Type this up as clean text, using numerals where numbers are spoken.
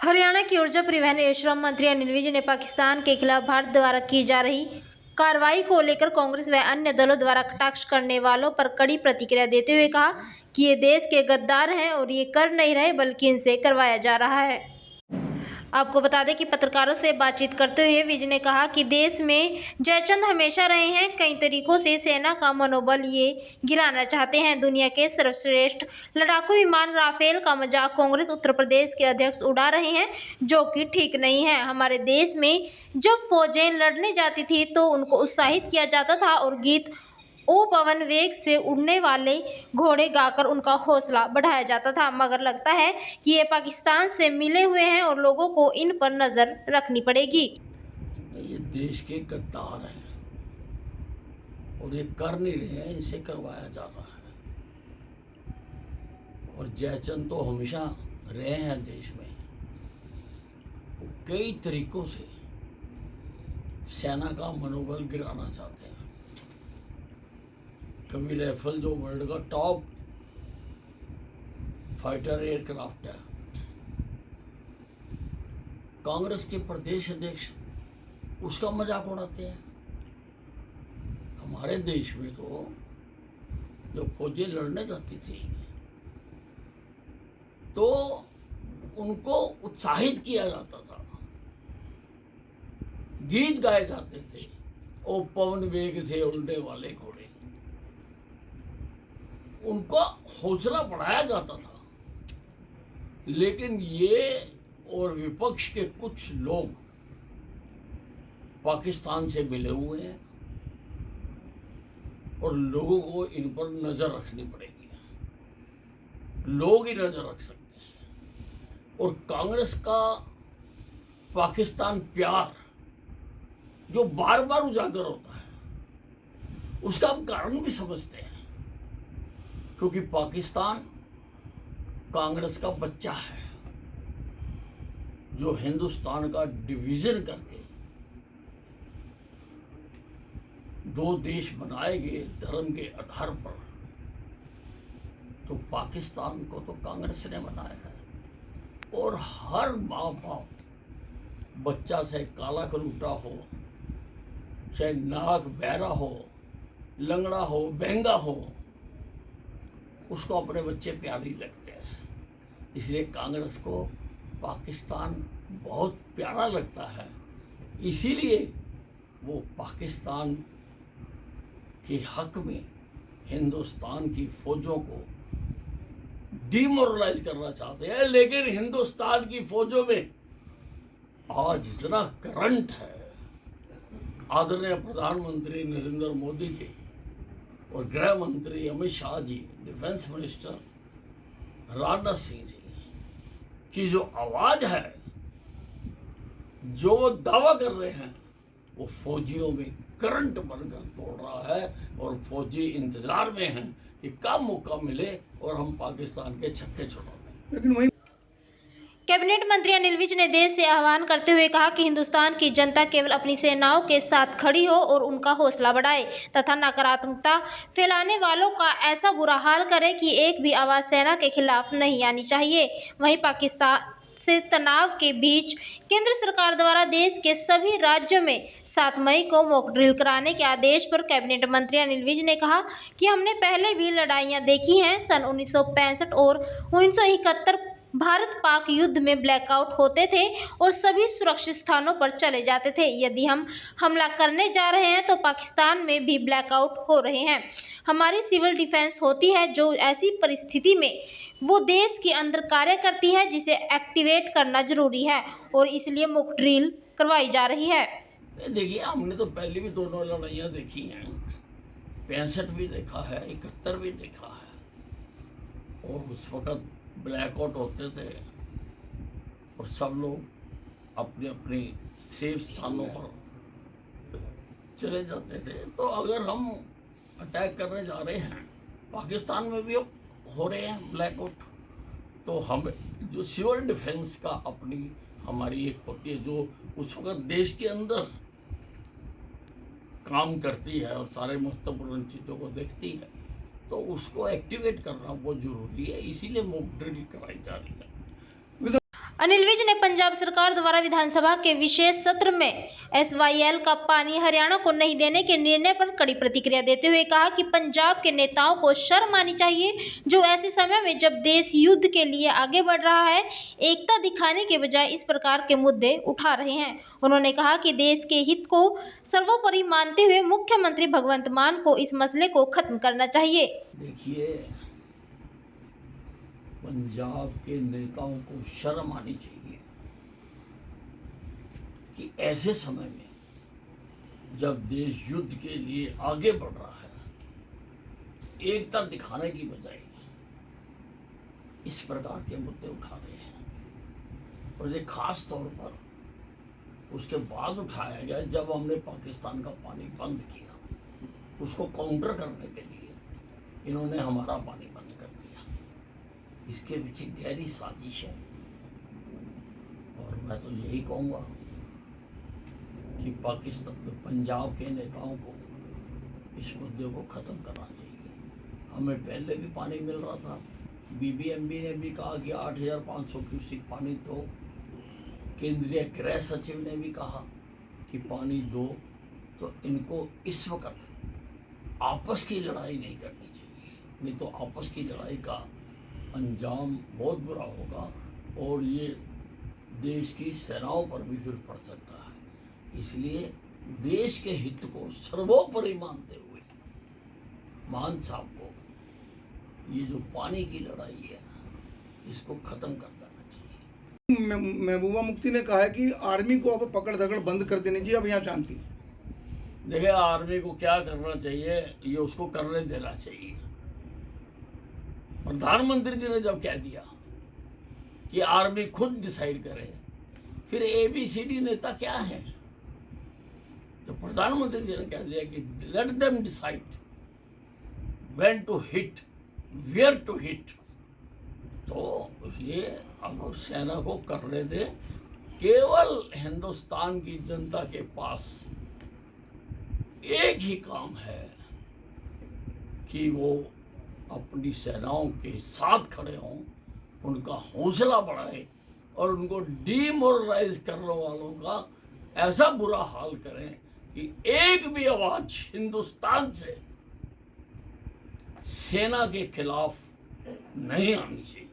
हरियाणा की ऊर्जा परिवहन एवं श्रम मंत्री अनिल विज ने पाकिस्तान के खिलाफ भारत द्वारा की जा रही कार्रवाई को लेकर कांग्रेस व अन्य दलों द्वारा कटाक्ष करने वालों पर कड़ी प्रतिक्रिया देते हुए कहा कि ये देश के गद्दार हैं और ये कर नहीं रहे बल्कि इनसे करवाया जा रहा है। आपको बता दें कि पत्रकारों से बातचीत करते हुए विज ने कहा कि देश में जयचंद हमेशा रहे हैं। कई तरीकों से सेना का मनोबल ये गिराना चाहते हैं। दुनिया के सर्वश्रेष्ठ लड़ाकू विमान राफेल का मजाक कांग्रेस उत्तर प्रदेश के अध्यक्ष उड़ा रहे हैं, जो कि ठीक नहीं है। हमारे देश में जब फौजें लड़ने जाती थी तो उनको उत्साहित किया जाता था और गीत ओ पवन वेग से उड़ने वाले घोड़े गाकर उनका हौसला बढ़ाया जाता था, मगर लगता है कि ये पाकिस्तान से मिले हुए हैं और लोगों को इन पर नजर रखनी पड़ेगी। ये देश के गद्दार हैं और ये कर नहीं रहे हैं, इसे करवाया जा रहा है। और जयचंद तो हमेशा रहे हैं देश में, वो कई तरीकों से सेना का मनोबल गिराना चाहते हैं। कभी राइफल जो वर्ल्ड का टॉप फाइटर एयरक्राफ्ट है, कांग्रेस के प्रदेश अध्यक्ष उसका मजाक उड़ाते हैं। हमारे देश में तो जब फौजें लड़ने जाती थी तो उनको उत्साहित किया जाता था, गीत गाए जाते थे, ओ पवन वेग से उड़ने वाले घोड़े, उनका हौसला बढ़ाया जाता था। लेकिन ये और विपक्ष के कुछ लोग पाकिस्तान से मिले हुए हैं और लोगों को इन पर नजर रखनी पड़ेगी। लोग ही नजर रख सकते हैं। और कांग्रेस का पाकिस्तान प्यार जो बार बार उजागर होता है, उसका हम कारण भी समझते हैं, क्योंकि पाकिस्तान कांग्रेस का बच्चा है जो हिंदुस्तान का डिवीजन करके दो देश बनाए गए धर्म के आधार पर। तो पाकिस्तान को तो कांग्रेस ने बनाया है और हर माँ बाप बच्चा चाहे काला कलूटा हो, चाहे नाक बहरा हो, लंगड़ा हो, बेंगा हो, उसको अपने बच्चे प्यारे लगते हैं। इसलिए कांग्रेस को पाकिस्तान बहुत प्यारा लगता है। इसीलिए वो पाकिस्तान के हक में हिंदुस्तान की फौजों को डिमोरलाइज करना चाहते हैं। लेकिन हिंदुस्तान की फौजों में आज इतना करंट है। आदरणीय प्रधानमंत्री नरेंद्र मोदी जी और गृह मंत्री अमित शाह जी, डिफेंस मिनिस्टर राजनाथ सिंह जी की जो आवाज है, जो वो दावा कर रहे हैं, वो फौजियों में करंट बनकर तोड़ रहा है। और फौजी इंतजार में हैं कि कब मौका मिले और हम पाकिस्तान के छक्के छुड़ा दें। लेकिन वही कैबिनेट मंत्री अनिल विज ने देश से आह्वान करते हुए कहा कि हिंदुस्तान की जनता केवल अपनी सेनाओं के साथ खड़ी हो और उनका हौसला बढ़ाए तथा नकारात्मकता फैलाने वालों का ऐसा बुरा हाल करे कि एक भी आवाज़ सेना के खिलाफ नहीं आनी चाहिए। वहीं पाकिस्तान से तनाव के बीच केंद्र सरकार द्वारा देश के सभी राज्यों में 7 मई को मॉक ड्रिल कराने के आदेश पर कैबिनेट मंत्री अनिल विज ने कहा कि हमने पहले भी लड़ाइयाँ देखी हैं। सन 1965 और 1971 भारत पाक युद्ध में ब्लैकआउट होते थे और सभी सुरक्षित स्थानों पर चले जाते थे। यदि हम हमला करने जा रहे हैं तो पाकिस्तान में भी ब्लैकआउट हो रहे हैं। हमारी सिविल डिफेंस होती है जो ऐसी परिस्थिति में वो देश के अंदर कार्य करती है, जिसे एक्टिवेट करना जरूरी है और इसलिए मॉक ड्रिल करवाई जा रही है। देखिए, हमने तो पहले भी दोनों लड़ाइयाँ देखी हैं, 65 भी देखा है, 71 भी देखा है। और उस वक्त ब्लैकआउट होते थे और सब लोग अपने अपने सेफ स्थानों पर चले जाते थे। तो अगर हम अटैक करने जा रहे हैं, पाकिस्तान में भी हो रहे हैं ब्लैकआउट, तो हम जो सिविल डिफेंस का अपनी हमारी एक होती है जो उस वक्त देश के अंदर काम करती है और सारे महत्वपूर्ण चीज़ों को देखती है, तो उसको एक्टिवेट करना बहुत जरूरी है। इसीलिए मॉक ड्रिल कराई जा रही है। अनिल विज ने पंजाब सरकार द्वारा विधानसभा के विशेष सत्र में SYL का पानी हरियाणा को नहीं देने के निर्णय पर कड़ी प्रतिक्रिया देते हुए कहा कि पंजाब के नेताओं को शर्म आनी चाहिए, जो ऐसे समय में जब देश युद्ध के लिए आगे बढ़ रहा है, एकता दिखाने के बजाय इस प्रकार के मुद्दे उठा रहे हैं। उन्होंने कहा कि देश के हित को सर्वोपरि मानते हुए मुख्यमंत्री भगवंत मान को इस मसले को खत्म करना चाहिए। देखिए, पंजाब के नेताओं को शर्म आनी चाहिए कि ऐसे समय में जब देश युद्ध के लिए आगे बढ़ रहा है, एकता दिखाने की बजाय इस प्रकार के मुद्दे उठा रहे हैं। और ये खास तौर पर उसके बाद उठाया गया जब हमने पाकिस्तान का पानी बंद किया, उसको काउंटर करने के लिए इन्होंने हमारा पानी बंद कर दिया। इसके पीछे गहरी साजिश है और मैं तो यही कहूँगा कि पंजाब के नेताओं को इस मुद्दे को ख़त्म करना चाहिए। हमें पहले भी पानी मिल रहा था, BBMP ने भी कहा कि 8,500 क्यूसेक पानी दो, केंद्रीय गृह सचिव ने भी कहा कि पानी दो। तो इनको इस वक्त आपस की लड़ाई नहीं करनी चाहिए, नहीं तो आपस की लड़ाई का अंजाम बहुत बुरा होगा और ये देश की सेनाओं पर भी फिर पड़ सकता है। इसलिए देश के हित को सर्वोपरि मानते हुए मान साहब को ये जो पानी की लड़ाई है, इसको ख़त्म कर देना चाहिए। महबूबा मुफ्ती ने कहा है कि आर्मी को अब पकड़ धकड़ बंद कर देनी चाहिए, अब यहाँ शांति। देखिए, आर्मी को क्या करना चाहिए, ये उसको करने देना चाहिए। प्रधानमंत्री जी ने जब कह दिया कि आर्मी खुद डिसाइड करे, फिर ABCD नेता क्या है? जब प्रधानमंत्री जी ने कह दिया कि let them decide when to hit, where to hit, तो ये अब सेना को करने दे। केवल हिंदुस्तान की जनता के पास एक ही काम है कि वो अपनी सेनाओं के साथ खड़े हों, उनका हौसला बढ़ाए और उनको डीमोरलाइज करने वालों का ऐसा बुरा हाल करें कि एक भी आवाज हिंदुस्तान से सेना के खिलाफ नहीं आनी चाहिए।